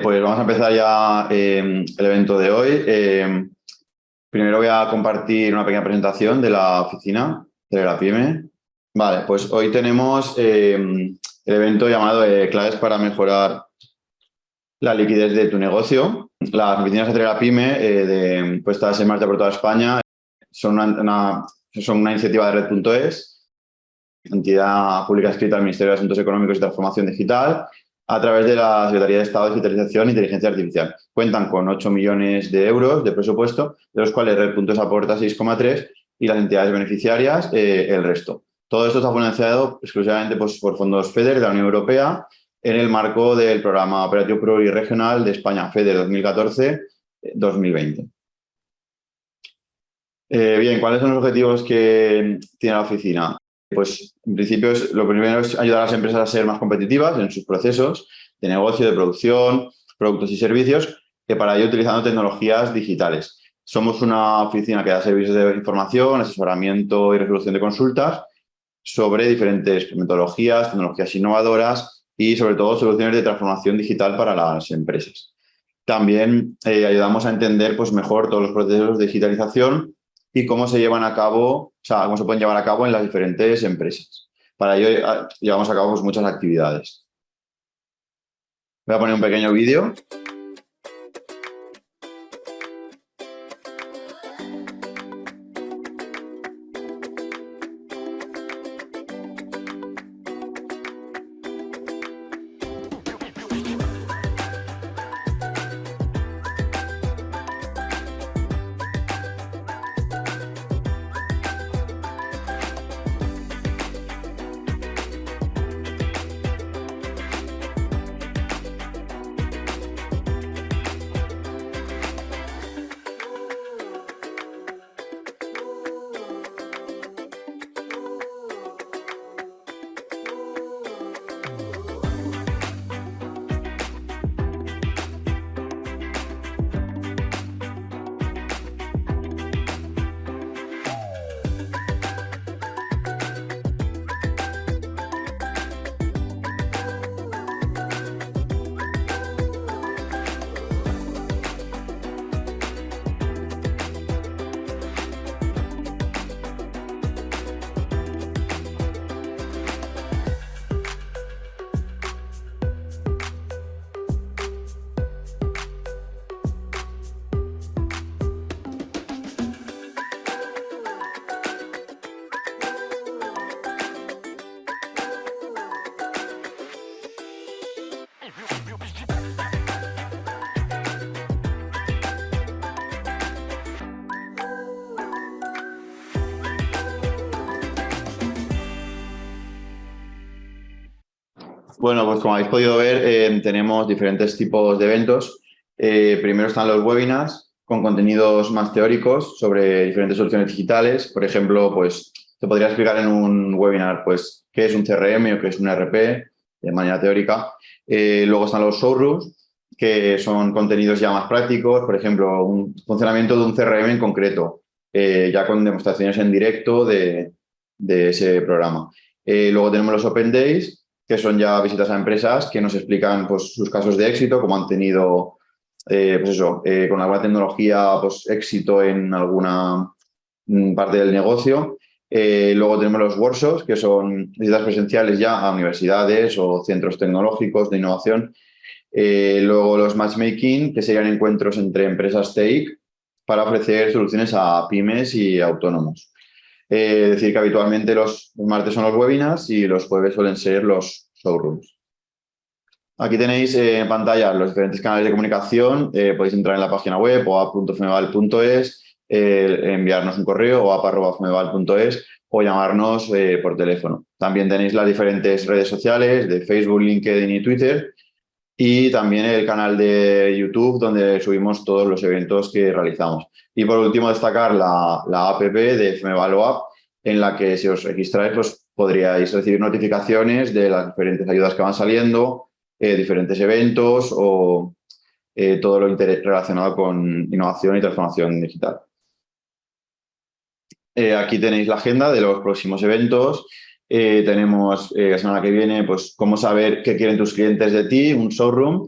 Pues vamos a empezar ya el evento de hoy. Primero voy a compartir una pequeña presentación de la oficina de la PYME. Vale, pues hoy tenemos el evento llamado Claves para mejorar la liquidez de tu negocio. Las oficinas de la PYME, puestas en marcha por toda España, son una iniciativa de Red.es, entidad pública adscrita al Ministerio de Asuntos Económicos y Transformación Digital, a través de la Secretaría de Estado de Digitalización e Inteligencia Artificial. Cuentan con 8 millones de euros de presupuesto, de los cuales Red.es aporta 6,3 y las entidades beneficiarias el resto. Todo esto está financiado exclusivamente por fondos FEDER de la Unión Europea en el marco del Programa Operativo Pluriregional de España, FEDER 2014-2020. Bien, ¿cuáles son los objetivos que tiene la oficina? Pues, en principio, lo primero es ayudar a las empresas a ser más competitivas en sus procesos de negocio, de producción, productos y servicios, que para ello utilizando tecnologías digitales. Somos una oficina que da servicios de información, asesoramiento y resolución de consultas sobre diferentes metodologías, tecnologías innovadoras y, sobre todo, soluciones de transformación digital para las empresas. También ayudamos a entender mejor todos los procesos de digitalización y cómo se llevan a cabo, cómo se pueden llevar a cabo en las diferentes empresas. Para ello llevamos a cabo muchas actividades. Voy a poner un pequeño vídeo. Bueno, pues como habéis podido ver, tenemos diferentes tipos de eventos. Primero están los webinars con contenidos más teóricos sobre diferentes soluciones digitales. Por ejemplo, te podría explicar en un webinar qué es un CRM o qué es un ERP de manera teórica. Luego están los showrooms, que son contenidos ya más prácticos. Por ejemplo, un funcionamiento de un CRM en concreto, ya con demostraciones en directo de ese programa. Luego tenemos los Open Days, que son ya visitas a empresas que nos explican sus casos de éxito, cómo han tenido, con alguna tecnología, éxito en alguna parte del negocio. Luego tenemos los workshops, que son visitas presenciales ya a universidades o centros tecnológicos de innovación. Luego los matchmaking, que serían encuentros entre empresas TIC para ofrecer soluciones a pymes y autónomos. Decir que habitualmente los martes son los webinars y los jueves suelen ser los showrooms. Aquí tenéis en pantalla los diferentes canales de comunicación. Podéis entrar en la página web oap.femeval.es, enviarnos un correo oap@femeval.es o llamarnos por teléfono. También tenéis las diferentes redes sociales de Facebook, LinkedIn y Twitter, y también el canal de YouTube, donde subimos todos los eventos que realizamos. Y por último, destacar la app de Femeval App, en la que si os registráis, podríais recibir notificaciones de las diferentes ayudas que van saliendo, diferentes eventos o todo lo relacionado con innovación y transformación digital. Aquí tenéis la agenda de los próximos eventos. Tenemos la semana que viene, cómo saber qué quieren tus clientes de ti, un showroom.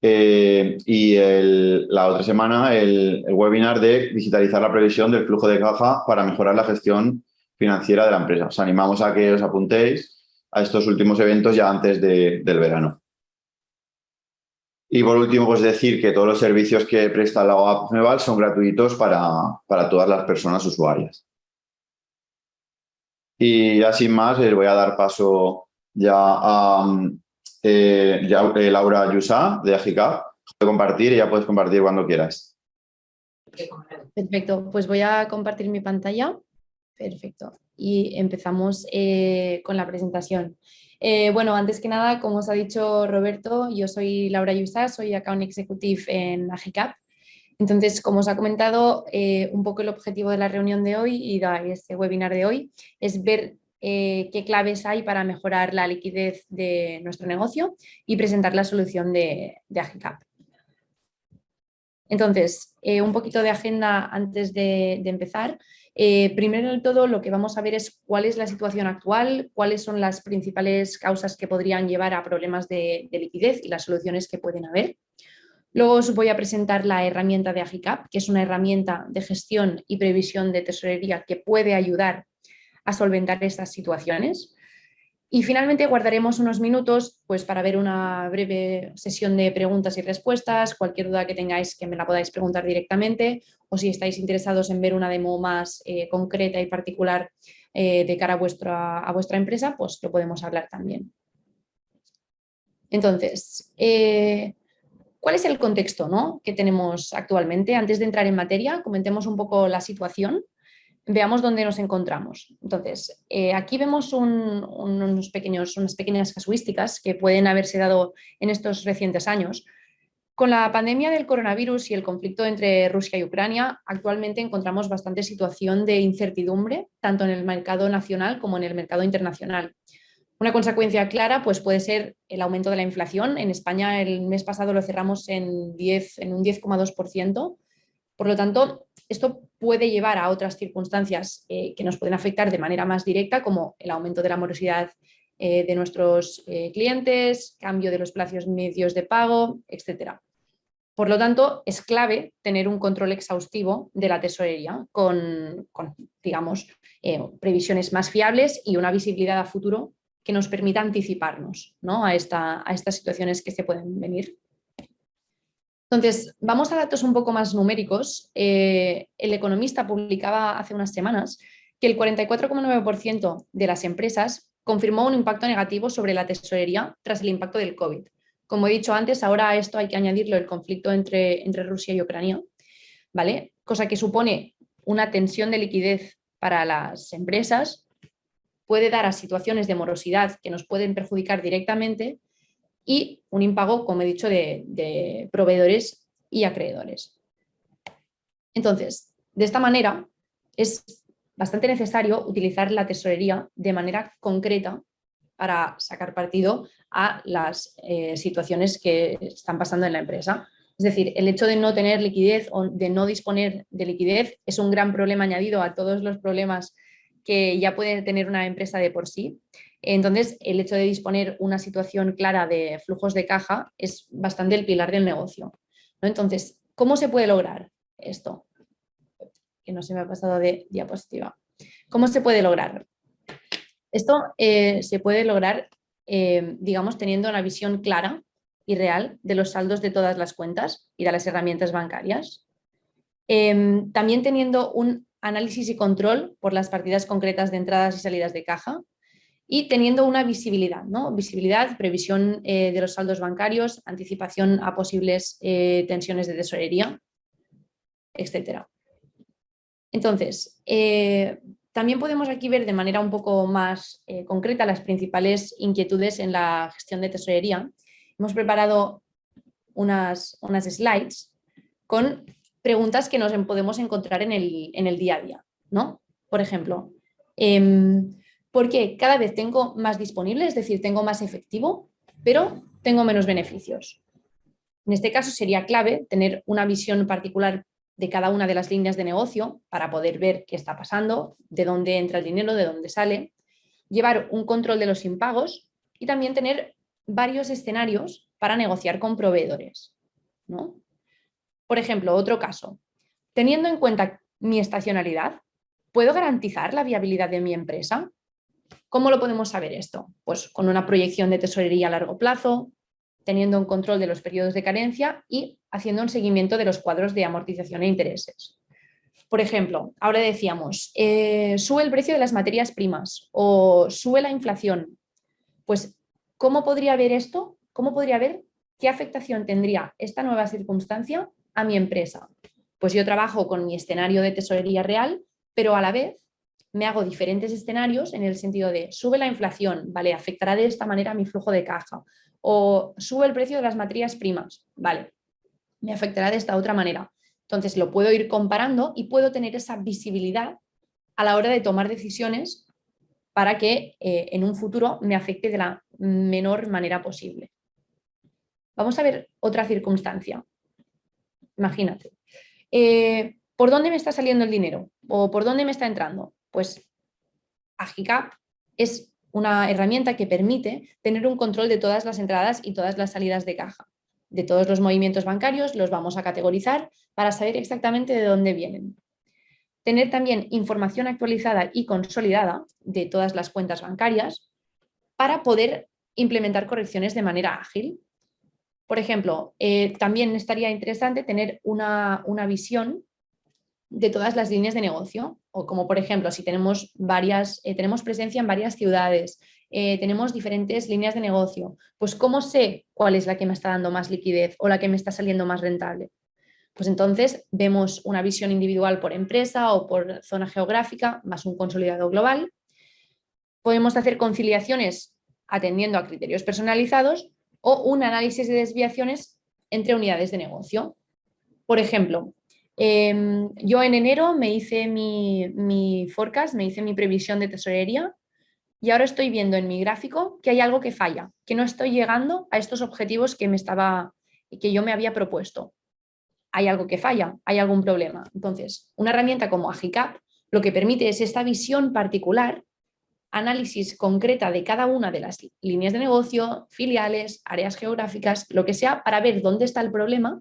y la otra semana el webinar de digitalizar la previsión del flujo de caja para mejorar la gestión financiera de la empresa. Os animamos a que os apuntéis a estos últimos eventos ya antes del verano. Y por último, pues decir que todos los servicios que presta la app Femeval son gratuitos para todas las personas usuarias. Y ya sin más, les voy a dar paso ya a Laura Yusa, de Agicap. Puedes compartir y ya puedes compartir cuando quieras. Perfecto, pues voy a compartir mi pantalla. Perfecto. Y empezamos con la presentación. Bueno, antes que nada, como os ha dicho Roberto, yo soy Laura Yusa, soy Account Executive en Agicap. Entonces, como os ha comentado, un poco el objetivo de la reunión de hoy y de este webinar de hoy es ver qué claves hay para mejorar la liquidez de nuestro negocio y presentar la solución de Agicap. Entonces, un poquito de agenda antes de empezar. Primero de todo, lo que vamos a ver es cuál es la situación actual, cuáles son las principales causas que podrían llevar a problemas de liquidez y las soluciones que pueden haber. Luego os voy a presentar la herramienta de Agicap, que es una herramienta de gestión y previsión de tesorería que puede ayudar a solventar estas situaciones. Y finalmente guardaremos unos minutos pues, para ver una breve sesión de preguntas y respuestas, cualquier duda que tengáis que me la podáis preguntar directamente o si estáis interesados en ver una demo más concreta y particular de cara a vuestra empresa, pues lo podemos hablar también. Entonces, ¿cuál es el contexto, ¿no?, que tenemos actualmente? Antes de entrar en materia, comentemos un poco la situación. Veamos dónde nos encontramos. Entonces, aquí vemos unas pequeñas casuísticas que pueden haberse dado en estos recientes años. Con la pandemia del coronavirus y el conflicto entre Rusia y Ucrania, actualmente encontramos bastante situación de incertidumbre, tanto en el mercado nacional como en el mercado internacional. Una consecuencia clara pues, puede ser el aumento de la inflación. En España el mes pasado lo cerramos en un 10,2%. Por lo tanto, esto puede llevar a otras circunstancias que nos pueden afectar de manera más directa, como el aumento de la morosidad de nuestros clientes, cambio de los plazos medios de pago, etc. Por lo tanto, es clave tener un control exhaustivo de la tesorería con digamos, previsiones más fiables y una visibilidad a futuro que nos permita anticiparnos, ¿no?, a estas situaciones que se pueden venir. Entonces, vamos a datos un poco más numéricos. El Economista publicaba hace unas semanas que el 44,9% de las empresas confirmó un impacto negativo sobre la tesorería tras el impacto del COVID. Como he dicho antes, ahora a esto hay que añadirlo el conflicto entre Rusia y Ucrania, ¿vale? Cosa que supone una tensión de liquidez para las empresas, puede dar a situaciones de morosidad que nos pueden perjudicar directamente y un impago, como he dicho, de proveedores y acreedores. Entonces, de esta manera es bastante necesario utilizar la tesorería de manera concreta para sacar partido a las situaciones que están pasando en la empresa. Es decir, el hecho de no tener liquidez o de no disponer de liquidez es un gran problema añadido a todos los problemas que ya puede tener una empresa de por sí. Entonces, el hecho de disponer una situación clara de flujos de caja es bastante el pilar del negocio, ¿no? Entonces, ¿cómo se puede lograr esto? Que no se me ha pasado de diapositiva. ¿Cómo se puede lograr? Esto se puede lograr, digamos, teniendo una visión clara y real de los saldos de todas las cuentas y de las herramientas bancarias. También teniendo un análisis y control por las partidas concretas de entradas y salidas de caja y teniendo una visibilidad, ¿no? Visibilidad, previsión de los saldos bancarios, anticipación a posibles tensiones de tesorería, etc. Entonces, también podemos aquí ver de manera un poco más concreta las principales inquietudes en la gestión de tesorería. Hemos preparado unas slides con preguntas que nos podemos encontrar en el día a día, ¿no? Por ejemplo, ¿por qué cada vez tengo más disponible? Es decir, tengo más efectivo, pero tengo menos beneficios. En este caso sería clave tener una visión particular de cada una de las líneas de negocio para poder ver qué está pasando, de dónde entra el dinero, de dónde sale, llevar un control de los impagos y también tener varios escenarios para negociar con proveedores, ¿no? Por ejemplo, otro caso. Teniendo en cuenta mi estacionalidad, ¿puedo garantizar la viabilidad de mi empresa? ¿Cómo lo podemos saber esto? Pues con una proyección de tesorería a largo plazo, teniendo un control de los periodos de carencia y haciendo un seguimiento de los cuadros de amortización e intereses. Por ejemplo, ahora decíamos, sube el precio de las materias primas o sube la inflación. Pues, ¿cómo podría ver esto? ¿Cómo podría ver qué afectación tendría esta nueva circunstancia a mi empresa? Pues yo trabajo con mi escenario de tesorería real, pero a la vez me hago diferentes escenarios en el sentido de sube la inflación, ¿vale? Afectará de esta manera mi flujo de caja. O sube el precio de las materias primas, ¿vale? Me afectará de esta otra manera. Entonces lo puedo ir comparando y puedo tener esa visibilidad a la hora de tomar decisiones para que en un futuro me afecte de la menor manera posible. Vamos a ver otra circunstancia. Imagínate. ¿Por dónde me está saliendo el dinero? ¿O por dónde me está entrando? Pues Agicap es una herramienta que permite tener un control de todas las entradas y todas las salidas de caja. De todos los movimientos bancarios los vamos a categorizar para saber exactamente de dónde vienen. Tener también información actualizada y consolidada de todas las cuentas bancarias para poder implementar correcciones de manera ágil. Por ejemplo, también estaría interesante tener una visión de todas las líneas de negocio, o como por ejemplo, si tenemos tenemos presencia en varias ciudades, tenemos diferentes líneas de negocio, pues ¿cómo sé cuál es la que me está dando más liquidez o la que me está saliendo más rentable? Pues entonces vemos una visión individual por empresa o por zona geográfica, más un consolidado global. Podemos hacer conciliaciones atendiendo a criterios personalizados o un análisis de desviaciones entre unidades de negocio. Por ejemplo, yo en enero me hice mi forecast, me hice mi previsión de tesorería y ahora estoy viendo en mi gráfico que hay algo que falla, que no estoy llegando a estos objetivos que yo me había propuesto. Hay algo que falla, hay algún problema. Entonces, una herramienta como Agicap lo que permite es esta visión particular, análisis concreta de cada una de las líneas de negocio, filiales, áreas geográficas, lo que sea, para ver dónde está el problema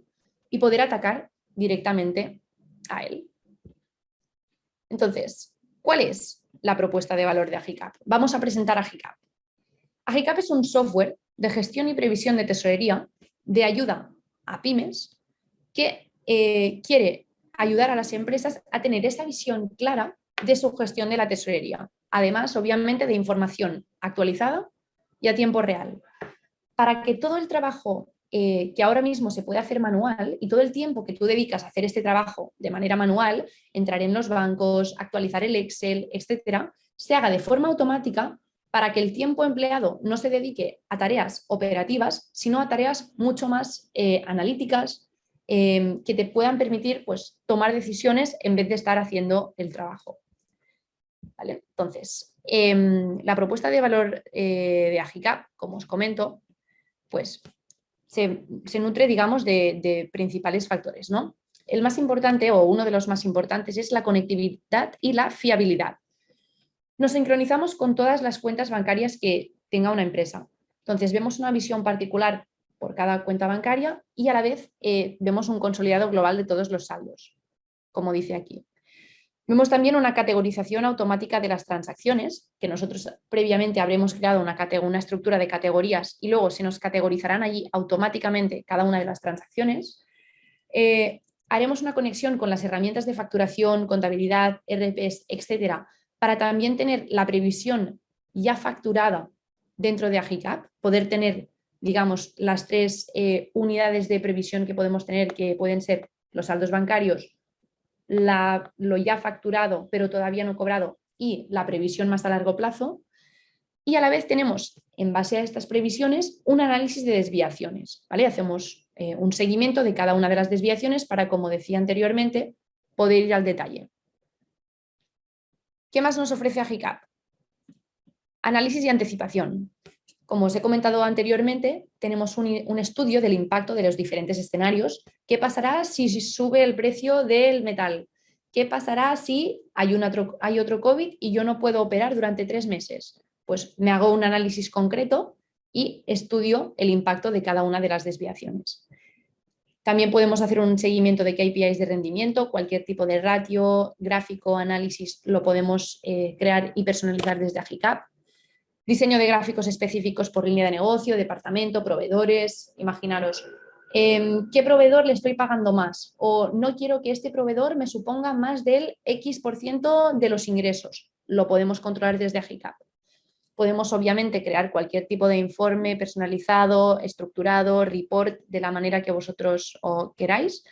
y poder atacar directamente a él. Entonces, ¿cuál es la propuesta de valor de Agicap? Vamos a presentar Agicap. Agicap es un software de gestión y previsión de tesorería de ayuda a pymes que quiere ayudar a las empresas a tener esa visión clara de su gestión de la tesorería. Además, obviamente, de información actualizada y a tiempo real. Para que todo el trabajo que ahora mismo se puede hacer manual y todo el tiempo que tú dedicas a hacer este trabajo de manera manual, entrar en los bancos, actualizar el Excel, etcétera, se haga de forma automática para que el tiempo empleado no se dedique a tareas operativas, sino a tareas mucho más analíticas que te puedan permitir pues, tomar decisiones en vez de estar haciendo el trabajo. ¿Vale? Entonces, la propuesta de valor de Agicap, como os comento, pues se nutre, digamos, de principales factores, ¿no? El más importante o uno de los más importantes es la conectividad y la fiabilidad. Nos sincronizamos con todas las cuentas bancarias que tenga una empresa. Entonces vemos una visión particular por cada cuenta bancaria y a la vez vemos un consolidado global de todos los saldos, como dice aquí. Vemos también una categorización automática de las transacciones, que nosotros previamente habremos creado una estructura de categorías y luego se nos categorizarán allí automáticamente cada una de las transacciones. Haremos una conexión con las herramientas de facturación, contabilidad, ERPs, etcétera, para también tener la previsión ya facturada dentro de Agicap, poder tener, digamos, las tres unidades de previsión que podemos tener, que pueden ser los saldos bancarios, lo ya facturado pero todavía no cobrado y la previsión más a largo plazo. Y a la vez tenemos, en base a estas previsiones, un análisis de desviaciones, ¿vale? Hacemos un seguimiento de cada una de las desviaciones para, como decía anteriormente, poder ir al detalle. ¿Qué más nos ofrece Agicap? Análisis y anticipación. Como os he comentado anteriormente, tenemos un estudio del impacto de los diferentes escenarios. ¿Qué pasará si sube el precio del metal? ¿Qué pasará si hay otro COVID y yo no puedo operar durante 3 meses? Pues me hago un análisis concreto y estudio el impacto de cada una de las desviaciones. También podemos hacer un seguimiento de KPIs de rendimiento, cualquier tipo de ratio, gráfico, análisis, lo podemos crear y personalizar desde Agicap. Diseño de gráficos específicos por línea de negocio, departamento, proveedores. Imaginaros, ¿qué proveedor le estoy pagando más? O no quiero que este proveedor me suponga más del X% de los ingresos. Lo podemos controlar desde Agicap. Podemos obviamente crear cualquier tipo de informe personalizado, estructurado, report, de la manera que vosotros queráis.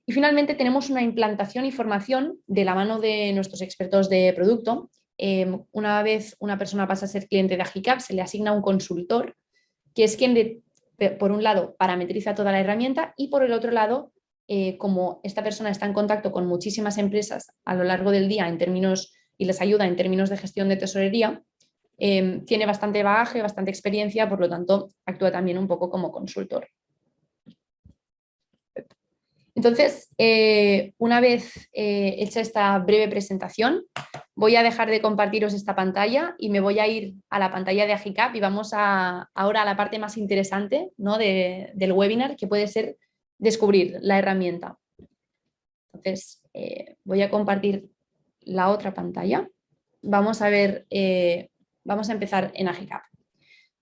Y finalmente tenemos una implantación y formación de la mano de nuestros expertos de producto. Una vez una persona pasa a ser cliente de Agicap, se le asigna un consultor, que es quien, por un lado, parametriza toda la herramienta y por el otro lado, como esta persona está en contacto con muchísimas empresas a lo largo del día y les ayuda en términos de gestión de tesorería, tiene bastante bagaje, bastante experiencia, por lo tanto, actúa también un poco como consultor. Entonces, una vez hecha esta breve presentación, voy a dejar de compartiros esta pantalla y me voy a ir a la pantalla de Agicap y vamos ahora a la parte más interesante, ¿no?, del webinar, que puede ser descubrir la herramienta. Entonces, voy a compartir la otra pantalla. Vamos a ver, vamos a empezar en Agicap.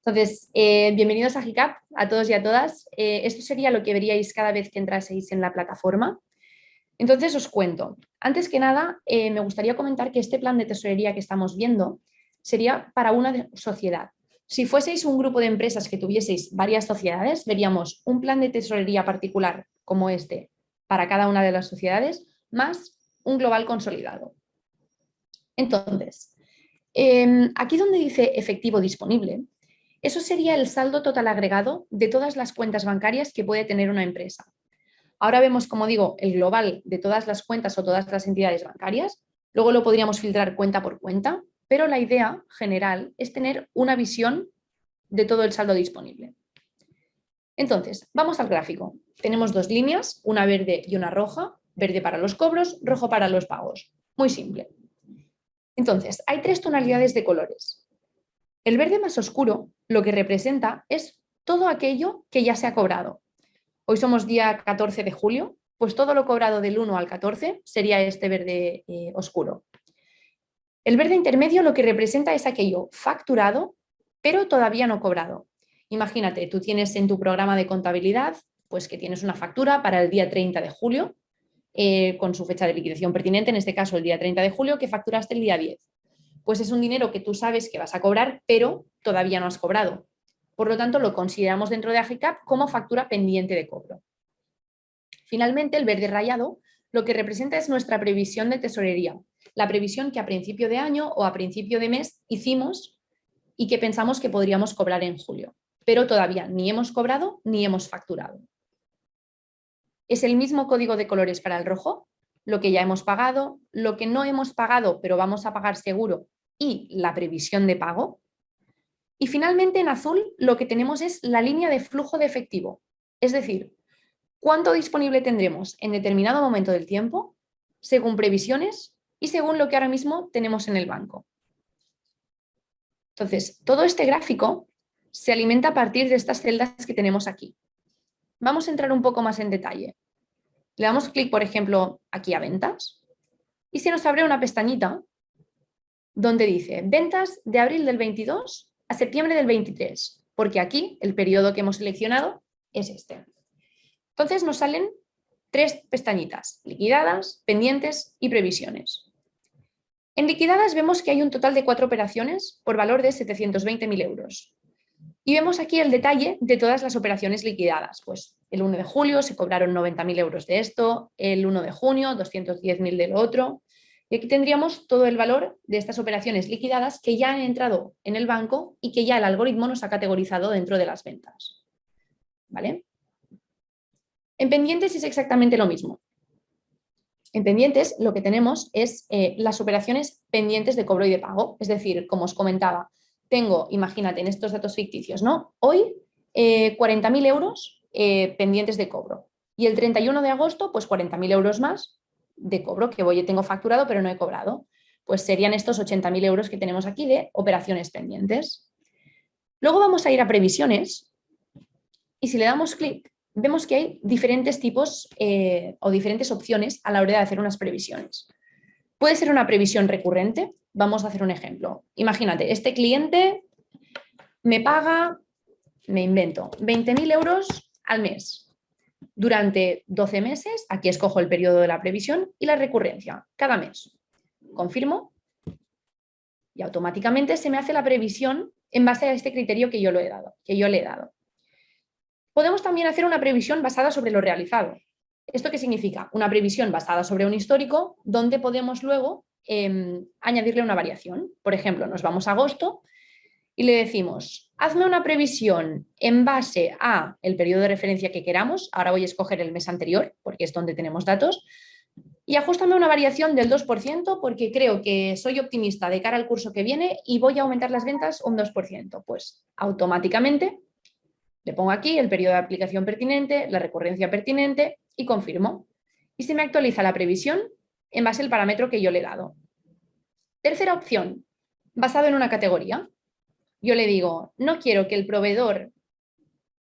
Entonces, bienvenidos a Agicap, a todos y a todas. Esto sería lo que veríais cada vez que entraseis en la plataforma. Entonces, os cuento. Antes que nada, me gustaría comentar que este plan de tesorería que estamos viendo sería para una sociedad. Si fueseis un grupo de empresas que tuvieseis varias sociedades, veríamos un plan de tesorería particular como este para cada una de las sociedades, más un global consolidado. Entonces, aquí donde dice efectivo disponible, eso sería el saldo total agregado de todas las cuentas bancarias que puede tener una empresa. Ahora vemos, como digo, el global de todas las cuentas o todas las entidades bancarias. Luego lo podríamos filtrar cuenta por cuenta, pero la idea general es tener una visión de todo el saldo disponible. Entonces, vamos al gráfico. Tenemos dos líneas, una verde y una roja. Verde para los cobros, rojo para los pagos. Muy simple. Entonces, hay tres tonalidades de colores. El verde más oscuro lo que representa es todo aquello que ya se ha cobrado. Hoy somos día 14 de julio, pues todo lo cobrado del 1 al 14 sería este verde oscuro. El verde intermedio lo que representa es aquello facturado, pero todavía no cobrado. Imagínate, tú tienes en tu programa de contabilidad, pues que tienes una factura para el día 30 de julio, con su fecha de liquidación pertinente, en este caso el día 30 de julio, que facturaste el día 10. Pues es un dinero que tú sabes que vas a cobrar, pero todavía no has cobrado. Por lo tanto, lo consideramos dentro de Agicap como factura pendiente de cobro. Finalmente, el verde rayado lo que representa es nuestra previsión de tesorería, la previsión que a principio de año o a principio de mes hicimos y que pensamos que podríamos cobrar en julio, pero todavía ni hemos cobrado ni hemos facturado. Es el mismo código de colores para el rojo, lo que ya hemos pagado, lo que no hemos pagado pero vamos a pagar seguro y la previsión de pago. Y finalmente en azul lo que tenemos es la línea de flujo de efectivo, es decir, cuánto disponible tendremos en determinado momento del tiempo, según previsiones y según lo que ahora mismo tenemos en el banco. Entonces, todo este gráfico se alimenta a partir de estas celdas que tenemos aquí. Vamos a entrar un poco más en detalle. Le damos clic, por ejemplo, aquí a ventas y se nos abre una pestañita donde dice ventas de abril del 22 a septiembre del 23, porque aquí el periodo que hemos seleccionado es este. Entonces nos salen tres pestañitas, liquidadas, pendientes y previsiones. En liquidadas vemos que hay un total de 4 operaciones por valor de 720.000 euros. Y vemos aquí el detalle de todas las operaciones liquidadas. Pues el 1 de julio se cobraron 90.000 euros de esto, el 1 de junio 210.000 del otro. Y aquí tendríamos todo el valor de estas operaciones liquidadas que ya han entrado en el banco y que ya el algoritmo nos ha categorizado dentro de las ventas. ¿Vale? En pendientes es exactamente lo mismo. En pendientes lo que tenemos es las operaciones pendientes de cobro y de pago. Es decir, como os comentaba, tengo, imagínate, en estos datos ficticios, ¿no? Hoy 40.000 euros pendientes de cobro. Y el 31 de agosto, pues 40.000 euros más de cobro que tengo facturado pero no he cobrado. Pues serían estos 80.000 euros que tenemos aquí de operaciones pendientes. Luego vamos a ir a previsiones y si le damos clic, vemos que hay diferentes tipos o diferentes opciones a la hora de hacer unas previsiones. Puede ser una previsión recurrente. Vamos a hacer un ejemplo. Imagínate, este cliente me paga, me invento, 20.000 euros al mes durante 12 meses. Aquí escojo el periodo de la previsión y la recurrencia, cada mes. Confirmo y automáticamente se me hace la previsión en base a este criterio que yo le he dado. Podemos también hacer una previsión basada sobre lo realizado. ¿Esto qué significa? Una previsión basada sobre un histórico donde podemos luego añadirle una variación. Por ejemplo, nos vamos a agosto y le decimos, hazme una previsión en base a el periodo de referencia que queramos. Ahora voy a escoger el mes anterior porque es donde tenemos datos. Y ajustame una variación del 2% porque creo que soy optimista de cara al curso que viene y voy a aumentar las ventas un 2%. Pues automáticamente le pongo aquí el periodo de aplicación pertinente, la recurrencia pertinente y confirmo. Y se me actualiza la previsión en base al parámetro que yo le he dado. Tercera opción, basado en una categoría. Yo le digo, no quiero que el proveedor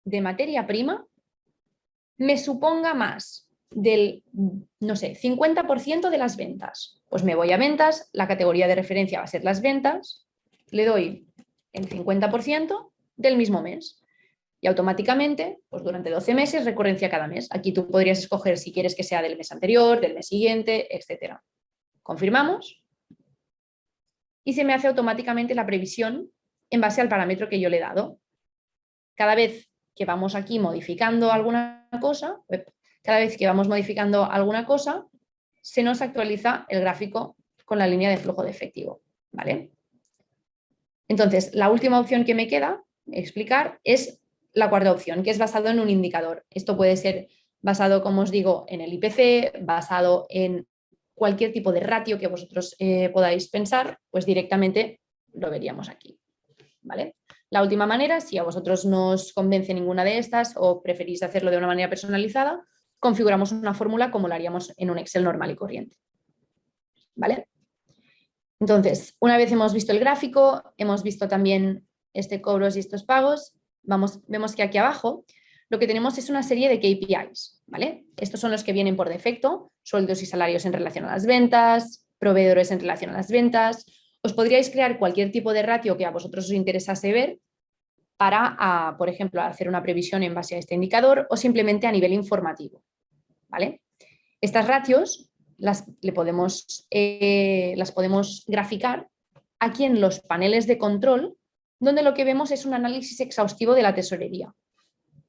de materia prima me suponga más del, no sé, 50% de las ventas. Pues me voy a ventas, la categoría de referencia va a ser las ventas, le doy el 50% del mismo mes. Y automáticamente, pues durante 12 meses, recurrencia cada mes. Aquí tú podrías escoger si quieres que sea del mes anterior, del mes siguiente, etc. Confirmamos y se me hace automáticamente la previsión en base al parámetro que yo le he dado. Cada vez que vamos aquí modificando alguna cosa, se nos actualiza el gráfico con la línea de flujo de efectivo, ¿vale? Entonces, la última opción que me queda explicar es la cuarta opción, que es basado en un indicador. Esto puede ser basado, como os digo, en el IPC, basado en cualquier tipo de ratio que vosotros podáis pensar, pues directamente lo veríamos aquí, ¿vale? La última manera, si a vosotros no os convence ninguna de estas o preferís hacerlo de una manera personalizada, configuramos una fórmula como lo haríamos en un Excel normal y corriente, ¿vale? Entonces, una vez hemos visto el gráfico, hemos visto también este cobros y estos pagos, vemos que aquí abajo lo que tenemos es una serie de KPIs, ¿vale? Estos son los que vienen por defecto, sueldos y salarios en relación a las ventas, proveedores en relación a las ventas. Os podríais crear cualquier tipo de ratio que a vosotros os interesase ver para, por ejemplo, hacer una previsión en base a este indicador o simplemente a nivel informativo, ¿vale? Estas ratios las podemos graficar aquí en los paneles de control, donde lo que vemos es un análisis exhaustivo de la tesorería,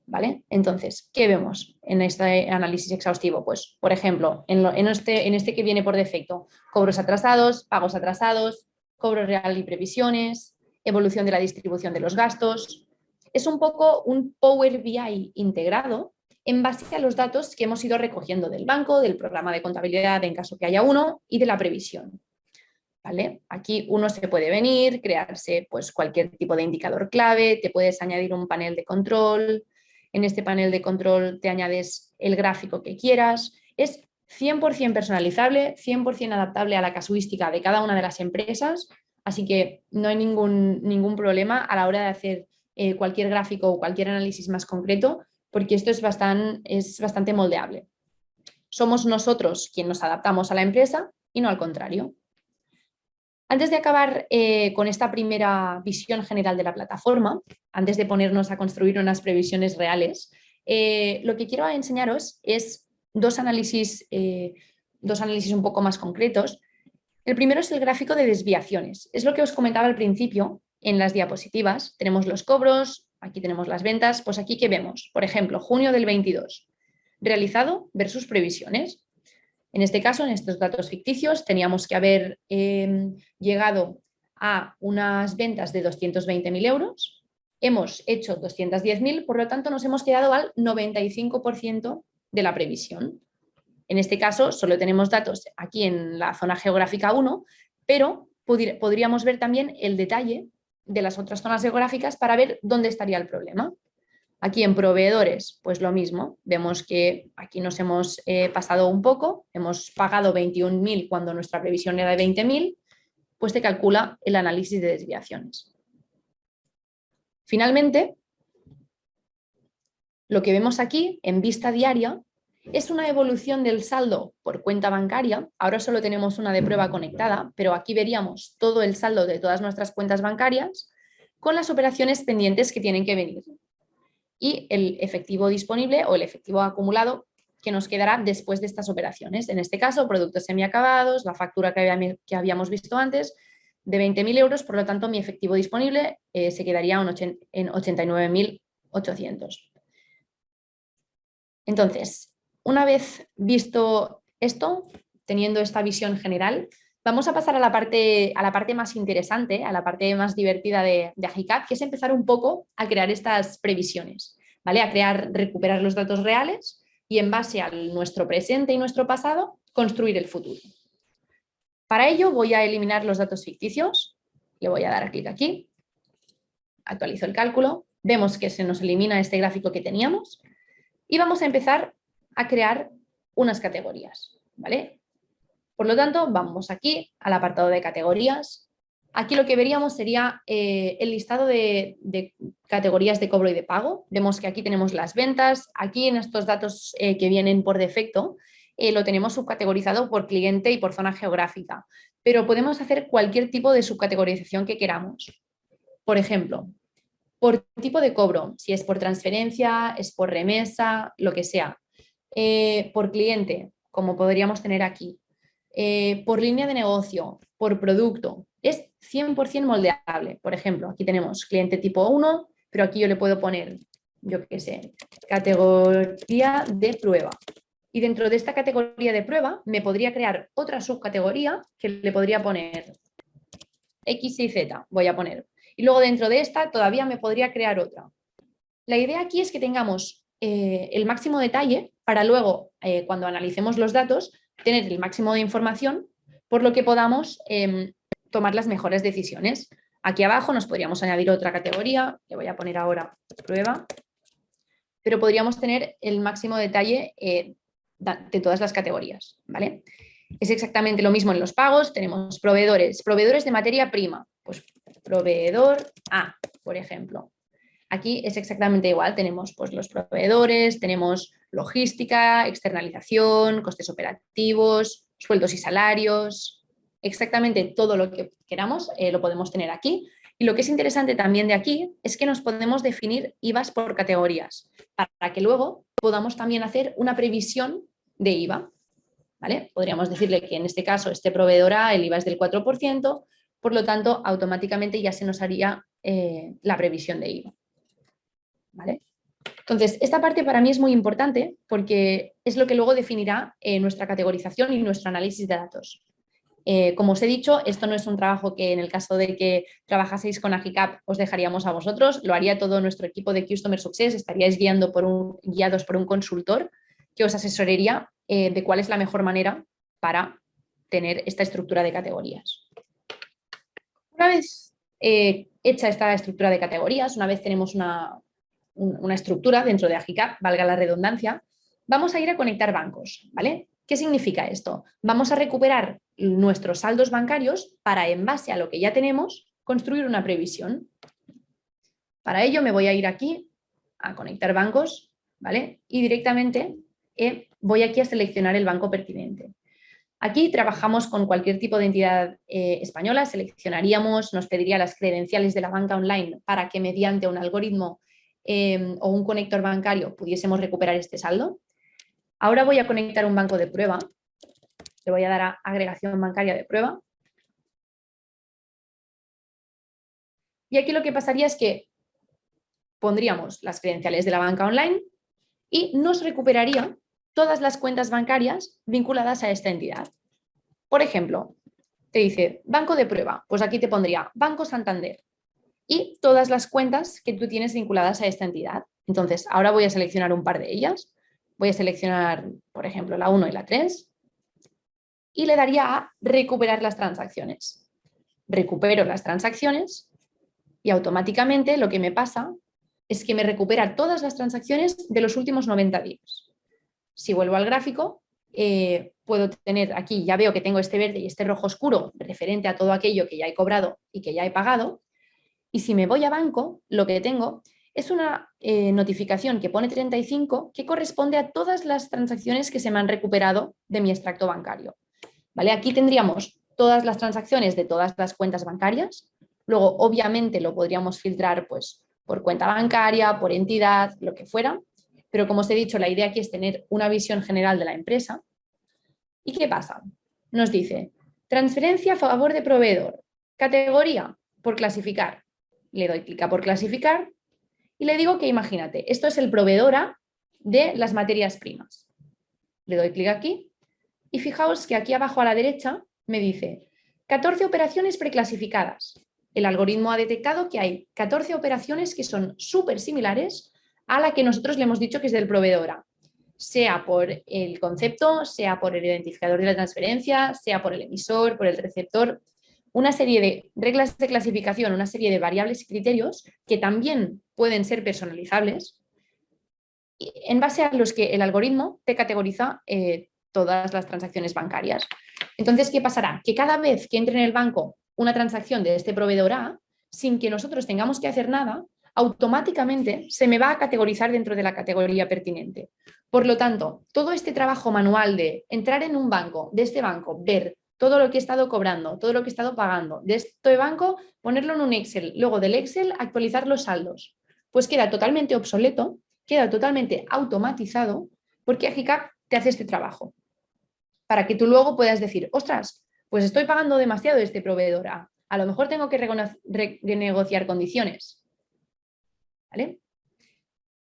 ¿vale? Entonces, ¿qué vemos en este análisis exhaustivo? Pues, por ejemplo, en este que viene por defecto, cobros atrasados, pagos atrasados, cobro real y previsiones, evolución de la distribución de los gastos. Es un poco un Power BI integrado en base a los datos que hemos ido recogiendo del banco, del programa de contabilidad en caso que haya uno y de la previsión. ¿Vale? Aquí uno se puede venir, crearse pues, cualquier tipo de indicador clave, te puedes añadir un panel de control, en este panel de control te añades el gráfico que quieras, es 100% personalizable, 100% adaptable a la casuística de cada una de las empresas, así que no hay ningún problema a la hora de hacer cualquier gráfico o cualquier análisis más concreto, porque esto es bastante moldeable. Somos nosotros quienes nos adaptamos a la empresa y no al contrario. Antes de acabar con esta primera visión general de la plataforma, antes de ponernos a construir unas previsiones reales, lo que quiero enseñaros es dos análisis un poco más concretos. El primero es el gráfico de desviaciones. Es lo que os comentaba al principio en las diapositivas. Tenemos los cobros, aquí tenemos las ventas. Pues aquí, ¿qué vemos? Por ejemplo, junio del 22, realizado versus previsiones. En este caso, en estos datos ficticios, teníamos que haber llegado a unas ventas de 220.000 euros. Hemos hecho 210.000, por lo tanto, nos hemos quedado al 95% de la previsión. En este caso, solo tenemos datos aquí en la zona geográfica 1, pero podríamos ver también el detalle de las otras zonas geográficas para ver dónde estaría el problema. Aquí en proveedores, pues lo mismo. Vemos que aquí nos hemos pasado un poco, hemos pagado 21.000 cuando nuestra previsión era de 20.000, pues te calcula el análisis de desviaciones. Finalmente, Lo que vemos aquí en vista diaria es una evolución del saldo por cuenta bancaria. Ahora solo tenemos una de prueba conectada, pero aquí veríamos todo el saldo de todas nuestras cuentas bancarias con las operaciones pendientes que tienen que venir y el efectivo disponible o el efectivo acumulado que nos quedará después de estas operaciones. En este caso, productos semiacabados, la factura que habíamos visto antes de 20.000 euros, por lo tanto mi efectivo disponible se quedaría en 89.800. Entonces, una vez visto esto, teniendo esta visión general, vamos a pasar a la parte más interesante, a la parte más divertida de Agicap, que es empezar un poco a crear estas previsiones, ¿vale? Recuperar los datos reales y en base a nuestro presente y nuestro pasado, construir el futuro. Para ello voy a eliminar los datos ficticios, le voy a dar clic aquí, actualizo el cálculo, vemos que se nos elimina este gráfico que teníamos y vamos a empezar a crear unas categorías, ¿vale? Por lo tanto, vamos aquí al apartado de categorías. Aquí lo que veríamos sería el listado de categorías de cobro y de pago. Vemos que aquí tenemos las ventas. Aquí en estos datos que vienen por defecto, lo tenemos subcategorizado por cliente y por zona geográfica. Pero podemos hacer cualquier tipo de subcategorización que queramos. Por ejemplo, por tipo de cobro, si es por transferencia, es por remesa, lo que sea. Por cliente, como podríamos tener aquí. Por línea de negocio, por producto, es 100% moldeable. Por ejemplo, aquí tenemos cliente tipo 1, pero aquí yo le puedo poner, yo qué sé, categoría de prueba. Y dentro de esta categoría de prueba me podría crear otra subcategoría que le podría poner X y Z, voy a poner. Y luego dentro de esta todavía me podría crear otra. La idea aquí es que tengamos el máximo detalle para luego, cuando analicemos los datos, tener el máximo de información por lo que podamos tomar las mejores decisiones. Aquí abajo nos podríamos añadir otra categoría, le voy a poner ahora prueba, pero podríamos tener el máximo detalle de todas las categorías, ¿vale? Es exactamente lo mismo en los pagos, tenemos proveedores de materia prima, pues proveedor A, por ejemplo. Aquí es exactamente igual, tenemos pues, los proveedores, tenemos logística, externalización, costes operativos, sueldos y salarios, exactamente todo lo que queramos lo podemos tener aquí. Y lo que es interesante también de aquí es que nos podemos definir IVAs por categorías, para que luego podamos también hacer una previsión de IVA. ¿Vale? Podríamos decirle que en este caso este proveedor A, el IVA es del 4%, por lo tanto automáticamente ya se nos haría la previsión de IVA. ¿Vale? Entonces, esta parte para mí es muy importante porque es lo que luego definirá nuestra categorización y nuestro análisis de datos. Como os he dicho, esto no es un trabajo que en el caso de que trabajaseis con Agicap os dejaríamos a vosotros, lo haría todo nuestro equipo de Customer Success, estaríais guiados por un consultor que os asesoraría de cuál es la mejor manera para tener esta estructura de categorías. Una vez hecha esta estructura de categorías, una vez tenemos una estructura dentro de Agicap, valga la redundancia, vamos a ir a conectar bancos, ¿vale? ¿Qué significa esto? Vamos a recuperar nuestros saldos bancarios para, en base a lo que ya tenemos, construir una previsión. Para ello me voy a ir aquí a conectar bancos, ¿vale? Y directamente voy aquí a seleccionar el banco pertinente. Aquí trabajamos con cualquier tipo de entidad española, seleccionaríamos, nos pediría las credenciales de la banca online para que mediante un algoritmo o un conector bancario pudiésemos recuperar este saldo. Ahora voy a conectar un banco de prueba, le voy a dar a agregación bancaria de prueba. Y aquí lo que pasaría es que pondríamos las credenciales de la banca online y nos recuperaría todas las cuentas bancarias vinculadas a esta entidad. Por ejemplo, te dice banco de prueba, pues aquí te pondría Banco Santander y todas las cuentas que tú tienes vinculadas a esta entidad. Entonces, ahora voy a seleccionar un par de ellas. Voy a seleccionar, por ejemplo, la 1 y la 3 y le daría a recuperar las transacciones. Recupero las transacciones y automáticamente lo que me pasa es que me recupera todas las transacciones de los últimos 90 días. Si vuelvo al gráfico, puedo tener aquí, ya veo que tengo este verde y este rojo oscuro referente a todo aquello que ya he cobrado y que ya he pagado. Y si me voy a banco, lo que tengo es una notificación que pone 35 que corresponde a todas las transacciones que se me han recuperado de mi extracto bancario. ¿Vale? Aquí tendríamos todas las transacciones de todas las cuentas bancarias. Luego, obviamente, lo podríamos filtrar pues, por cuenta bancaria, por entidad, lo que fuera. Pero como os he dicho, la idea aquí es tener una visión general de la empresa. ¿Y qué pasa? Nos dice, transferencia a favor de proveedor, categoría, por clasificar. Le doy clic a por clasificar y le digo que imagínate, esto es el proveedor A de las materias primas. Le doy clic aquí y fijaos que aquí abajo a la derecha me dice 14 operaciones preclasificadas. El algoritmo ha detectado que hay 14 operaciones que son súper similares a la que nosotros le hemos dicho que es del proveedor A, sea por el concepto, sea por el identificador de la transferencia, sea por el emisor, por el receptor, una serie de reglas de clasificación, una serie de variables y criterios que también pueden ser personalizables en base a los que el algoritmo te categoriza todas las transacciones bancarias. Entonces, ¿qué pasará? Que cada vez que entre en el banco una transacción de este proveedor A, sin que nosotros tengamos que hacer nada, automáticamente se me va a categorizar dentro de la categoría pertinente. Por lo tanto, todo este trabajo manual de entrar en un banco, de este banco, ver todo lo que he estado cobrando, todo lo que he estado pagando, de este banco, ponerlo en un Excel, luego del Excel actualizar los saldos, pues queda totalmente obsoleto, queda totalmente automatizado, porque Agicap te hace este trabajo para que tú luego puedas decir, ostras, pues estoy pagando demasiado este proveedor A lo mejor tengo que renegociar condiciones. ¿Vale?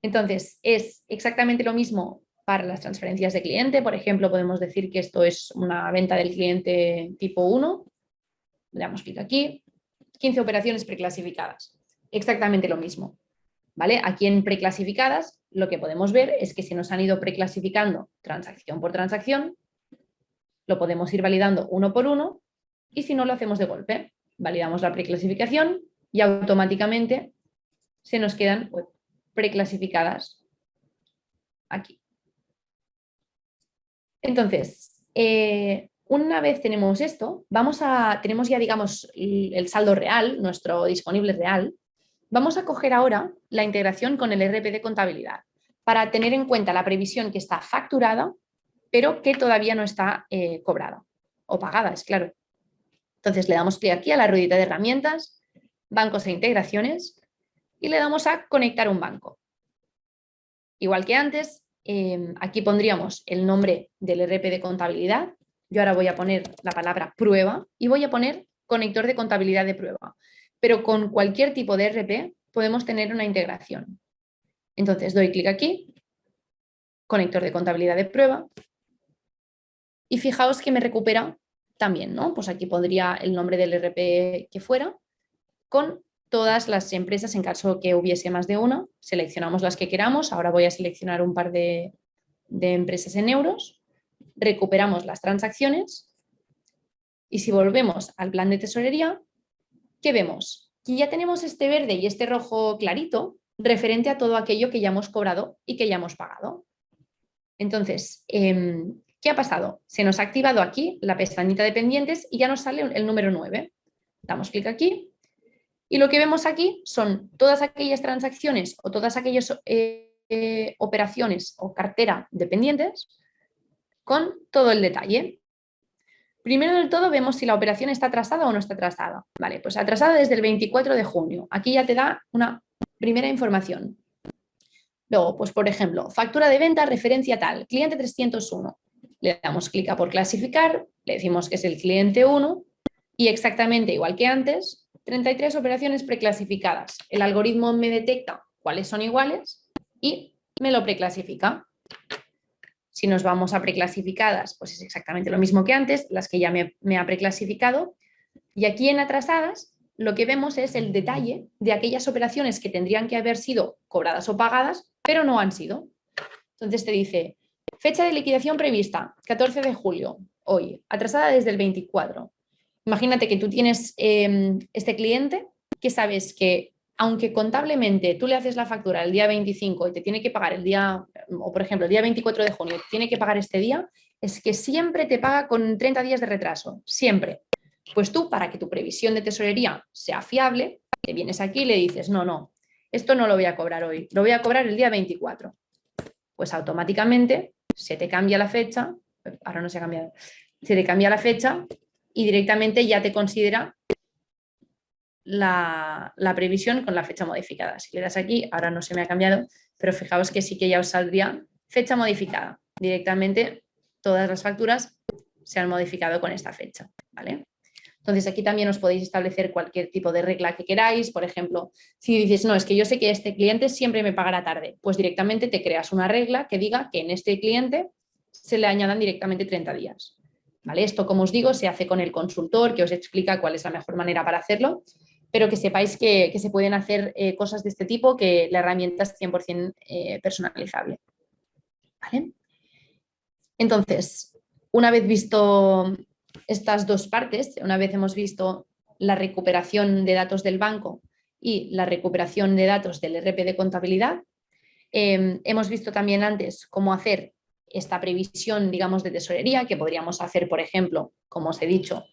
Entonces, es exactamente lo mismo para las transferencias de cliente. Por ejemplo, podemos decir que esto es una venta del cliente tipo 1. Le damos clic aquí. 15 operaciones preclasificadas. Exactamente lo mismo. ¿Vale? Aquí en preclasificadas lo que podemos ver es que se nos han ido preclasificando transacción por transacción. Lo podemos ir validando uno por uno y si no lo hacemos de golpe. Validamos la preclasificación y automáticamente se nos quedan preclasificadas aquí. Entonces, una vez tenemos esto, tenemos ya digamos el saldo real, nuestro disponible real, vamos a coger ahora la integración con el ERP de contabilidad para tener en cuenta la previsión que está facturada pero que todavía no está cobrada o pagada, es claro. Entonces le damos clic aquí a la ruedita de herramientas, bancos e integraciones y le damos a conectar un banco. Igual que antes, aquí pondríamos el nombre del ERP de contabilidad. Yo ahora voy a poner la palabra prueba y voy a poner conector de contabilidad de prueba. Pero con cualquier tipo de ERP podemos tener una integración. Entonces doy clic aquí, conector de contabilidad de prueba. Y fijaos que me recupera también, ¿no? Pues aquí pondría el nombre del ERP que fuera, con todas las empresas en caso que hubiese más de una. Seleccionamos las que queramos. Ahora voy a seleccionar un par de empresas en euros. Recuperamos las transacciones. Y si volvemos al plan de tesorería, ¿qué vemos? Que ya tenemos este verde y este rojo clarito referente a todo aquello que ya hemos cobrado y que ya hemos pagado. Entonces, ¿qué ha pasado? Se nos ha activado aquí la pestañita de pendientes y ya nos sale el número 9. Damos clic aquí y lo que vemos aquí son todas aquellas transacciones o todas aquellas operaciones o cartera de pendientes con todo el detalle. Primero del todo vemos si la operación está atrasada o no está atrasada. Vale, pues atrasada desde el 24 de junio. Aquí ya te da una primera información. Luego, pues por ejemplo, factura de venta, referencia tal, cliente 301. Le damos clic a por clasificar, le decimos que es el cliente 1 y exactamente igual que antes, 33 operaciones preclasificadas. El algoritmo me detecta cuáles son iguales y me lo preclasifica. Si nos vamos a preclasificadas, pues es exactamente lo mismo que antes, las que ya me ha preclasificado. Y aquí en atrasadas, lo que vemos es el detalle de aquellas operaciones que tendrían que haber sido cobradas o pagadas, pero no han sido. Entonces te dice, fecha de liquidación prevista, 14 de julio, hoy, atrasada desde el 24. Imagínate que tú tienes este cliente que sabes que aunque contablemente tú le haces la factura el día 25 y te tiene que pagar el día, o por ejemplo el día 24 de junio, te tiene que pagar este día, es que siempre te paga con 30 días de retraso, siempre. Pues tú, para que tu previsión de tesorería sea fiable, te vienes aquí y le dices, no, esto no lo voy a cobrar hoy, lo voy a cobrar el día 24. Pues automáticamente se te cambia la fecha, ahora no se ha cambiado, se te cambia la fecha y directamente ya te considera la previsión con la fecha modificada. Si le das aquí, ahora no se me ha cambiado, pero fijaos que sí que ya os saldría fecha modificada. Directamente todas las facturas se han modificado con esta fecha, ¿vale? Entonces aquí también os podéis establecer cualquier tipo de regla que queráis. Por ejemplo, si dices, no, es que yo sé que este cliente siempre me pagará tarde, pues directamente te creas una regla que diga que en este cliente se le añadan directamente 30 días. ¿Vale? Esto, como os digo, se hace con el consultor que os explica cuál es la mejor manera para hacerlo, pero que sepáis que se pueden hacer cosas de este tipo, que la herramienta es 100% personalizable. ¿Vale? Entonces, una vez visto estas dos partes, una vez hemos visto la recuperación de datos del banco y la recuperación de datos del RP de contabilidad, hemos visto también antes cómo hacer esta previsión, digamos, de tesorería, que podríamos hacer, por ejemplo, como os he dicho,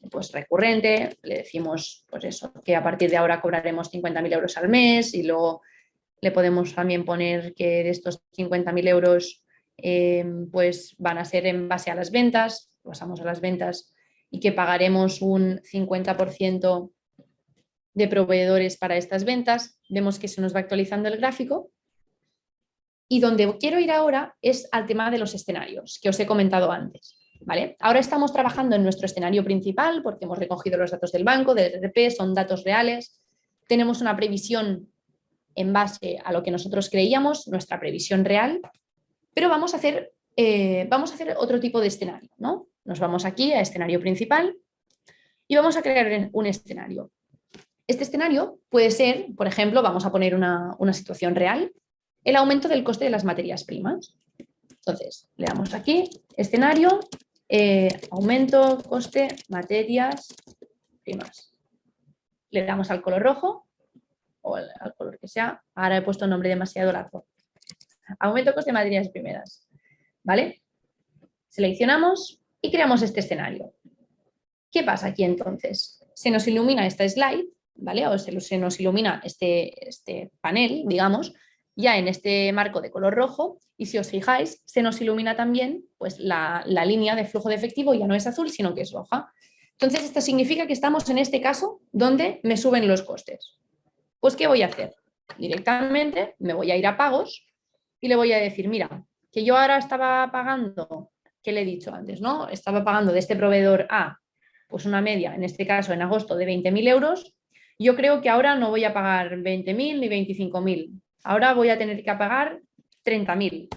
pues recurrente, le decimos pues eso, que a partir de ahora cobraremos 50.000 euros al mes y luego le podemos también poner que de estos 50.000 euros pues van a ser en base a las ventas, pasamos a las ventas y que pagaremos un 50% de proveedores para estas ventas. Vemos que se nos va actualizando el gráfico. Y donde quiero ir ahora es al tema de los escenarios que os he comentado antes. ¿Vale? Ahora estamos trabajando en nuestro escenario principal porque hemos recogido los datos del banco, del RP, son datos reales. Tenemos una previsión en base a lo que nosotros creíamos, nuestra previsión real, pero vamos a hacer otro tipo de escenario, ¿no? Nos vamos aquí a escenario principal y vamos a crear un escenario. Este escenario puede ser, por ejemplo, vamos a poner una situación real, el aumento del coste de las materias primas. Entonces, le damos aquí, escenario, aumento, coste, materias primas. Le damos al color rojo o al color que sea. Ahora he puesto un nombre demasiado largo. Aumento, coste, materias primeras. ¿Vale? Seleccionamos y creamos este escenario. ¿Qué pasa aquí entonces? Se nos ilumina esta slide, ¿vale? O se nos ilumina este panel, digamos, ya en este marco de color rojo, y si os fijáis, se nos ilumina también pues, la línea de flujo de efectivo, ya no es azul, sino que es roja. Entonces, esto significa que estamos en este caso donde me suben los costes. Pues, ¿qué voy a hacer? Directamente me voy a ir a pagos y le voy a decir, mira, que yo ahora estaba pagando, ¿qué le he dicho antes? ¿No? Estaba pagando de este proveedor A, pues una media, en este caso en agosto, de 20.000 euros. Yo creo que ahora no voy a pagar 20.000 ni 25.000. Ahora voy a tener que pagar 30.000,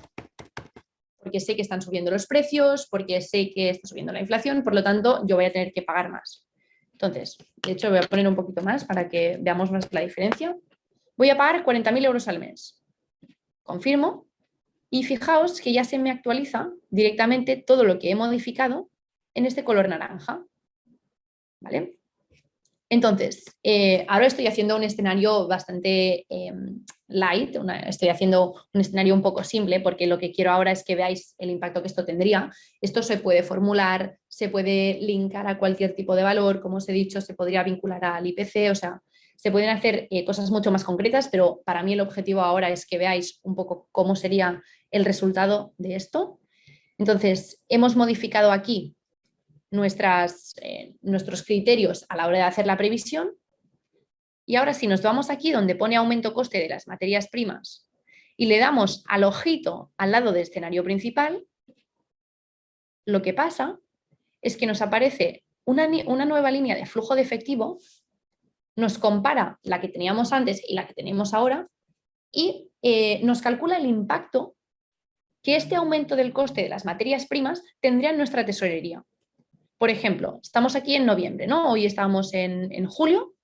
porque sé que están subiendo los precios, porque sé que está subiendo la inflación, por lo tanto yo voy a tener que pagar más. Entonces, de hecho voy a poner un poquito más para que veamos más la diferencia. Voy a pagar 40.000 euros al mes. Confirmo y fijaos que ya se me actualiza directamente todo lo que he modificado en este color naranja. ¿Vale? Entonces, ahora estoy haciendo un escenario bastante light, estoy haciendo un escenario un poco simple porque lo que quiero ahora es que veáis el impacto que esto tendría. Esto se puede formular, se puede linkar a cualquier tipo de valor, como os he dicho, se podría vincular al IPC, o sea, se pueden hacer cosas mucho más concretas, pero para mí el objetivo ahora es que veáis un poco cómo sería el resultado de esto. Entonces, hemos modificado aquí nuestros criterios a la hora de hacer la previsión. Y ahora si nos vamos aquí donde pone aumento coste de las materias primas y le damos al ojito al lado del escenario principal, lo que pasa es que nos aparece una nueva línea de flujo de efectivo, nos compara la que teníamos antes y la que tenemos ahora y nos calcula el impacto que este aumento del coste de las materias primas tendría en nuestra tesorería. Por ejemplo, estamos aquí en noviembre, ¿no? Hoy estamos en julio.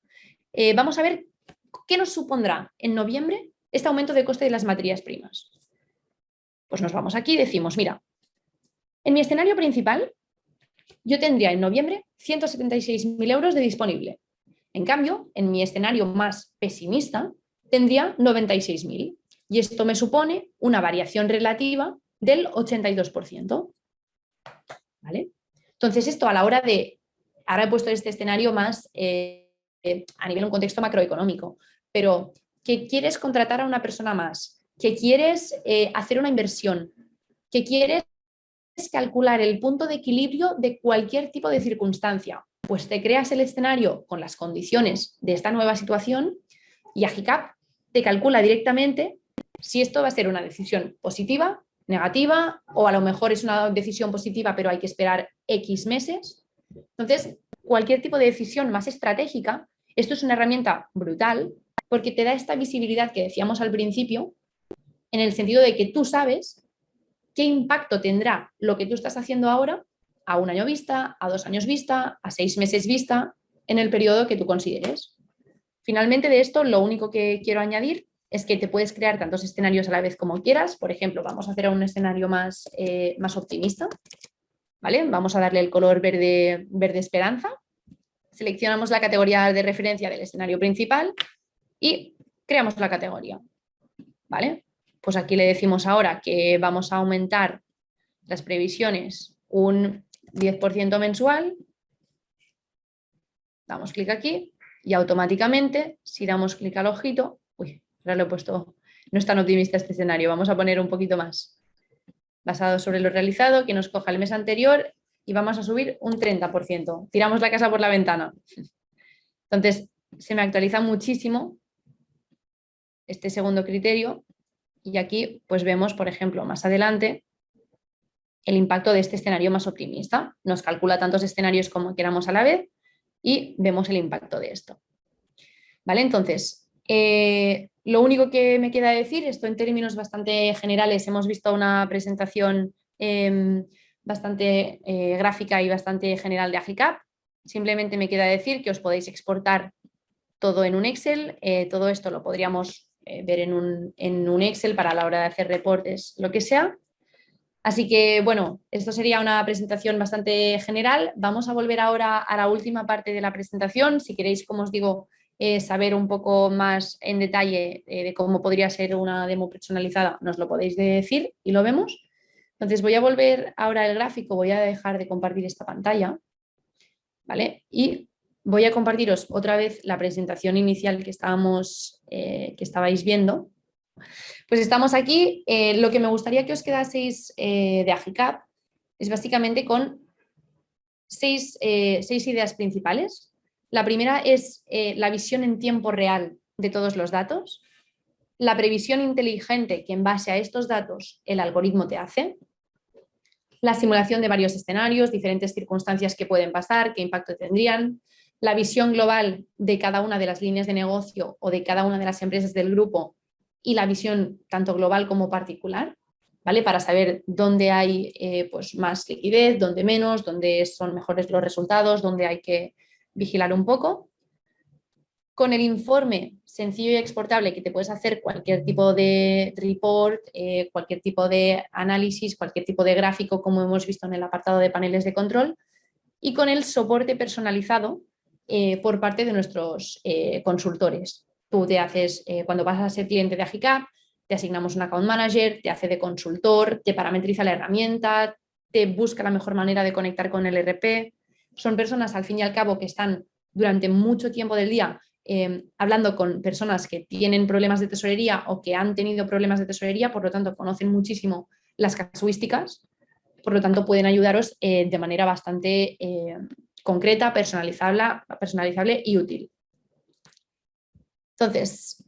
Vamos a ver qué nos supondrá en noviembre este aumento de coste de las materias primas. Pues nos vamos aquí y decimos, mira, en mi escenario principal yo tendría en noviembre 176.000 euros de disponible. En cambio, en mi escenario más pesimista tendría 96.000 y esto me supone una variación relativa del 82%. ¿Vale? Entonces, esto a la hora de, ahora he puesto este escenario más a nivel de un contexto macroeconómico, pero que quieres contratar a una persona más, que quieres hacer una inversión, que quieres calcular el punto de equilibrio de cualquier tipo de circunstancia. Pues te creas el escenario con las condiciones de esta nueva situación y Agicap te calcula directamente si esto va a ser una decisión positiva, negativa, o a lo mejor es una decisión positiva pero hay que esperar X meses. Entonces, cualquier tipo de decisión más estratégica, esto es una herramienta brutal porque te da esta visibilidad que decíamos al principio, en el sentido de que tú sabes qué impacto tendrá lo que tú estás haciendo ahora a 1 año vista, a 2 años vista, a 6 meses vista, en el periodo que tú consideres. Finalmente de esto, lo único que quiero añadir es que te puedes crear tantos escenarios a la vez como quieras. Por ejemplo, vamos a hacer un escenario más optimista. ¿Vale? Vamos a darle el color verde, verde esperanza. Seleccionamos la categoría de referencia del escenario principal y creamos la categoría. ¿Vale? Pues aquí le decimos ahora que vamos a aumentar las previsiones un 10% mensual. Damos clic aquí y automáticamente, si damos clic al ojito, uy, ahora lo he puesto, no es tan optimista este escenario, vamos a poner un poquito más. Basado sobre lo realizado, que nos coja el mes anterior y vamos a subir un 30%. Tiramos la casa por la ventana. Entonces, se me actualiza muchísimo este segundo criterio y aquí pues vemos, por ejemplo, más adelante el impacto de este escenario más optimista. Nos calcula tantos escenarios como queramos a la vez y vemos el impacto de esto. ¿Vale? Entonces, lo único que me queda decir, esto en términos bastante generales, hemos visto una presentación bastante gráfica y bastante general de Agicap. Simplemente me queda decir que os podéis exportar todo en un Excel. Todo esto lo podríamos ver en un Excel para la hora de hacer reportes, lo que sea. Así que, bueno, esto sería una presentación bastante general. Vamos a volver ahora a la última parte de la presentación. Si queréis, como os digo, saber un poco más en detalle de cómo podría ser una demo personalizada, nos lo podéis decir y lo vemos. Entonces voy a volver ahora al gráfico, voy a dejar de compartir esta pantalla, ¿vale? Y voy a compartiros otra vez la presentación inicial que estabais viendo. Pues estamos aquí. Lo que me gustaría que os quedaseis de Agicap es básicamente con seis ideas principales. La primera es la visión en tiempo real de todos los datos, la previsión inteligente que en base a estos datos el algoritmo te hace, la simulación de varios escenarios, diferentes circunstancias que pueden pasar, qué impacto tendrían, la visión global de cada una de las líneas de negocio o de cada una de las empresas del grupo y la visión tanto global como particular, ¿vale? Para saber dónde hay pues más liquidez, dónde menos, dónde son mejores los resultados, dónde hay que vigilar un poco. Con el informe sencillo y exportable que te puedes hacer cualquier tipo de report, cualquier tipo de análisis, cualquier tipo de gráfico, como hemos visto en el apartado de paneles de control, y con el soporte personalizado por parte de nuestros consultores. Tú te haces, cuando vas a ser cliente de Agicap, te asignamos un account manager, te hace de consultor, te parametriza la herramienta, te busca la mejor manera de conectar con el ERP. Son personas, al fin y al cabo, que están durante mucho tiempo del día hablando con personas que tienen problemas de tesorería o que han tenido problemas de tesorería, por lo tanto conocen muchísimo las casuísticas, por lo tanto pueden ayudaros de manera bastante concreta, personalizable y útil. Entonces,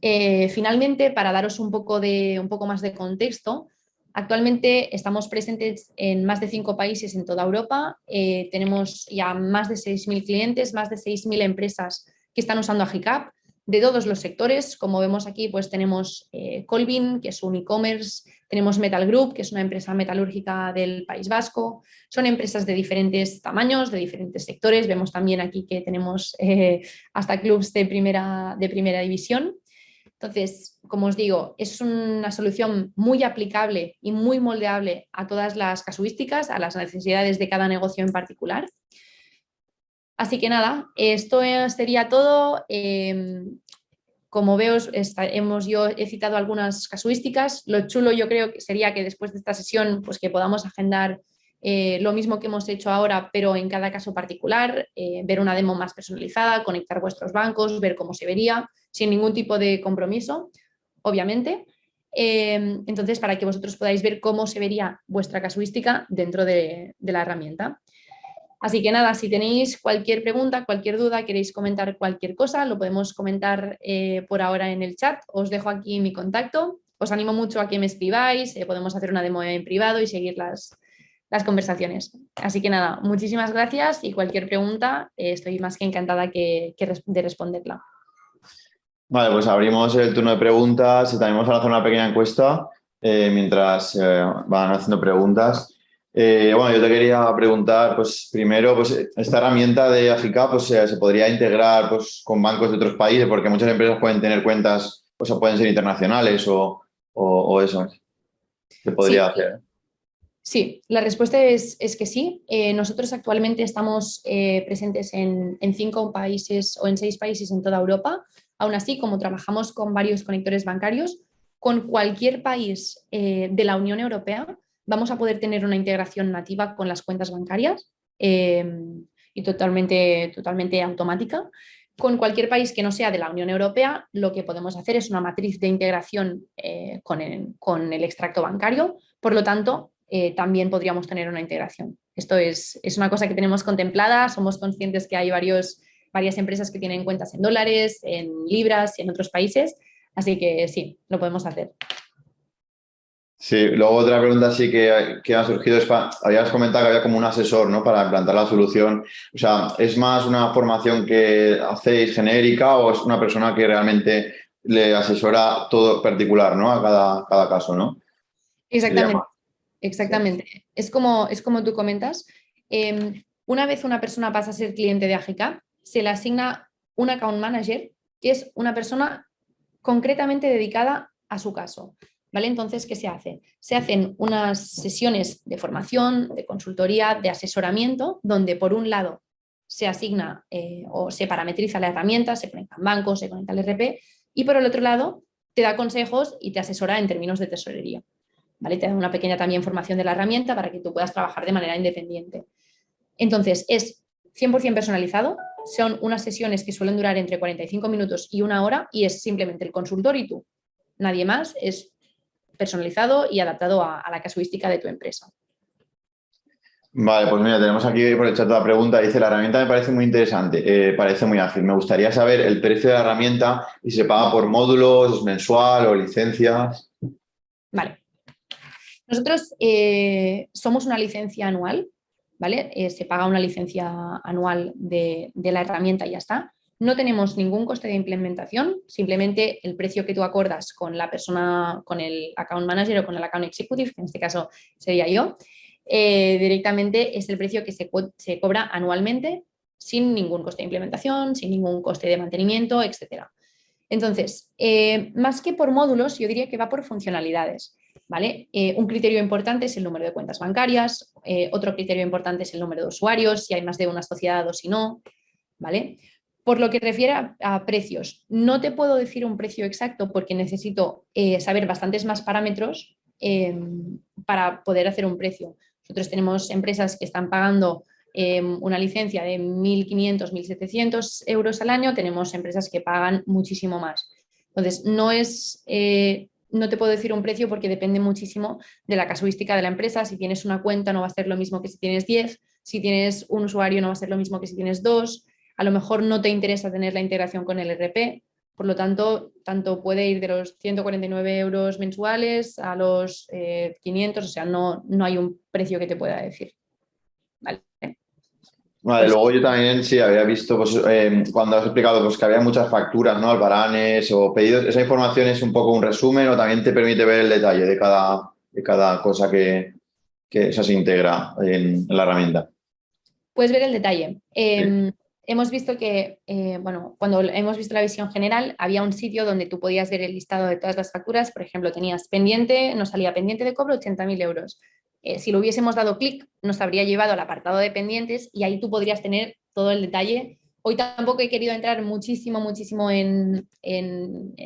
finalmente, para daros un poco más de contexto, actualmente estamos presentes en más de 5 países en toda Europa, tenemos ya más de 6.000 clientes, más de 6.000 empresas que están usando Agicap de todos los sectores. Como vemos aquí, pues tenemos Colvin, que es un e-commerce, tenemos Metal Group, que es una empresa metalúrgica del País Vasco. Son empresas de diferentes tamaños, de diferentes sectores. Vemos también aquí que tenemos hasta clubs de primera división. Entonces, como os digo, es una solución muy aplicable y muy moldeable a todas las casuísticas, a las necesidades de cada negocio en particular. Así que nada, esto sería todo. Como veo, yo he citado algunas casuísticas. Lo chulo yo creo que sería que después de esta sesión, pues que podamos agendar lo mismo que hemos hecho ahora, pero en cada caso particular, ver una demo más personalizada, conectar vuestros bancos, ver cómo se vería, sin ningún tipo de compromiso, obviamente. Entonces, para que vosotros podáis ver cómo se vería vuestra casuística dentro de la herramienta. Así que nada, si tenéis cualquier pregunta, cualquier duda, queréis comentar cualquier cosa, lo podemos comentar por ahora en el chat. Os dejo aquí mi contacto. Os animo mucho a que me escribáis, podemos hacer una demo en privado y seguir las conversaciones. Así que nada, muchísimas gracias y cualquier pregunta estoy más que encantada de responderla. Vale, pues abrimos el turno de preguntas y también vamos a hacer una pequeña encuesta mientras van haciendo preguntas. Bueno, yo te quería preguntar, pues primero, pues esta herramienta de Agica pues, se podría integrar pues, con bancos de otros países, porque muchas empresas pueden tener cuentas, pues, o pueden ser internacionales o eso. ¿Qué podría Sí, hacer? sí, la respuesta es que sí. Nosotros actualmente estamos presentes en 5 países o en 6 países en toda Europa. Aún así, como trabajamos con varios conectores bancarios, con cualquier país de la Unión Europea vamos a poder tener una integración nativa con las cuentas bancarias y totalmente automática. Con cualquier país que no sea de la Unión Europea, lo que podemos hacer es una matriz de integración con el extracto bancario. Por lo tanto, también podríamos tener una integración. Esto es una cosa que tenemos contemplada, somos conscientes que hay varias empresas que tienen cuentas en dólares, en libras y en otros países, así que sí, lo podemos hacer. Sí, luego otra pregunta sí que ha surgido es, habías comentado que había como un asesor, ¿no? Para implantar la solución. O sea, ¿es más una formación que hacéis genérica o es una persona que realmente le asesora todo particular, ¿no? A cada caso, ¿no? Sería Exactamente, más. Sí. exactamente. Es como tú comentas. Una vez una persona pasa a ser cliente de AGK, se le asigna un account manager, que es una persona concretamente dedicada a su caso. ¿Vale? Entonces, ¿qué se hace? Se hacen unas sesiones de formación, de consultoría, de asesoramiento, donde por un lado se asigna o se parametriza la herramienta, se conectan bancos, se conecta el RP, y por el otro lado te da consejos y te asesora en términos de tesorería. ¿Vale? Te da una pequeña también formación de la herramienta para que tú puedas trabajar de manera independiente. Entonces, es 100% personalizado, son unas sesiones que suelen durar entre 45 minutos y 1 hora y es simplemente el consultor y tú. Nadie más, es personalizado y adaptado a la casuística de tu empresa. Vale, pues mira, tenemos aquí por el chat la pregunta. Dice, la herramienta me parece muy interesante, parece muy ágil. Me gustaría saber el precio de la herramienta y si se paga por módulos, es mensual o licencias. Vale. Nosotros somos una licencia anual, ¿vale? Se paga una licencia anual de la herramienta y ya está. No tenemos ningún coste de implementación, simplemente el precio que tú acordas con la persona, con el account manager o con el account executive, que en este caso sería yo, directamente es el precio que se cobra anualmente sin ningún coste de implementación, sin ningún coste de mantenimiento, etc. Entonces, más que por módulos, yo diría que va por funcionalidades. ¿Vale? Un criterio importante es el número de cuentas bancarias, otro criterio importante es el número de usuarios, si hay más de una sociedad o si no, ¿vale? Por lo que refiere a precios, no te puedo decir un precio exacto porque necesito saber bastantes más parámetros para poder hacer un precio. Nosotros tenemos empresas que están pagando una licencia de 1.500, 1.700 euros al año, tenemos empresas que pagan muchísimo más. Entonces, no te puedo decir un precio porque depende muchísimo de la casuística de la empresa. Si tienes una cuenta no va a ser lo mismo que si tienes 10, si tienes un usuario no va a ser lo mismo que si tienes 2, a lo mejor no te interesa tener la integración con el RP, por lo tanto, tanto puede ir de los 149 euros mensuales a los 500, o sea, no hay un precio que te pueda decir. ¿Vale? Vale, Pues luego yo también sí había visto pues, cuando has explicado pues, que había muchas facturas, ¿no? Albaranes o pedidos. ¿Esa información es un poco un resumen o también te permite ver el detalle de cada cosa que eso se integra en la herramienta? puedes ver el detalle. Sí. Hemos visto que, bueno, cuando hemos visto la visión general, había un sitio donde tú podías ver el listado de todas las facturas. Por ejemplo, tenías pendiente, nos salía pendiente de cobro 80.000 euros. Si lo hubiésemos dado clic, nos habría llevado al apartado de pendientes y ahí tú podrías tener todo el detalle. Hoy tampoco he querido entrar muchísimo en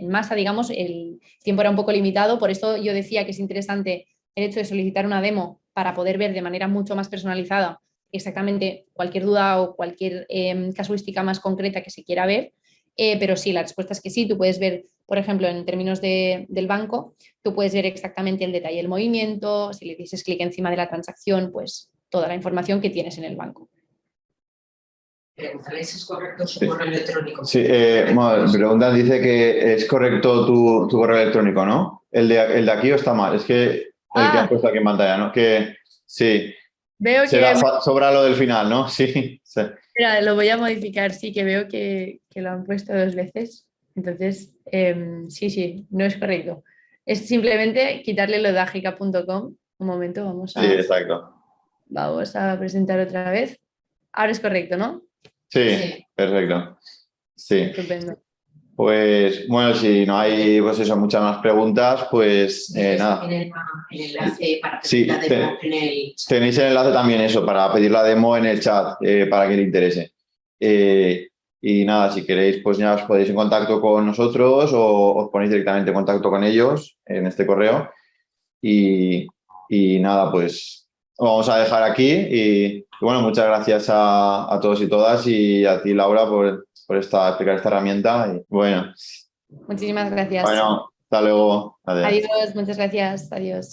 masa, digamos, el tiempo era un poco limitado, por eso yo decía que es interesante el hecho de solicitar una demo para poder ver de manera mucho más personalizada exactamente cualquier duda o cualquier casuística más concreta que se quiera ver. Pero sí, la respuesta es que sí. Tú puedes ver, por ejemplo, en términos del banco, tú puedes ver exactamente el detalle del movimiento. Si le dices clic encima de la transacción, pues toda la información que tienes en el banco. Preguntarles si es correcto su correo electrónico. Sí, bueno, preguntan, dice que es correcto tu correo electrónico, ¿no? ¿El de aquí o está mal? Es que el que has puesto aquí en pantalla, ¿no? Que sí. Veo Sobra lo del final, ¿no? Sí. Mira, lo voy a modificar, sí, que veo que lo han puesto 2 veces. Entonces, sí, no es correcto. Es simplemente quitarle lo de agica.com. Un momento, Sí, exacto. vamos a presentar otra vez. Ahora es correcto, ¿no? Sí, perfecto. Sí. Estupendo. Pues bueno, si no hay pues eso, muchas más preguntas, pues nada. El enlace para Sí, pedir la demo en el chat. Tenéis el enlace también eso, para pedir la demo en el chat, para que le interese. Y nada, si queréis, pues ya os podéis en contacto con nosotros o os ponéis directamente en contacto con ellos en este correo. Y nada, pues lo vamos a dejar aquí. Y bueno, muchas gracias a todos y todas y a ti, Laura, por explicar esta herramienta. Y bueno. Muchísimas gracias. Bueno, hasta luego. Adiós. Adiós, muchas gracias. Adiós.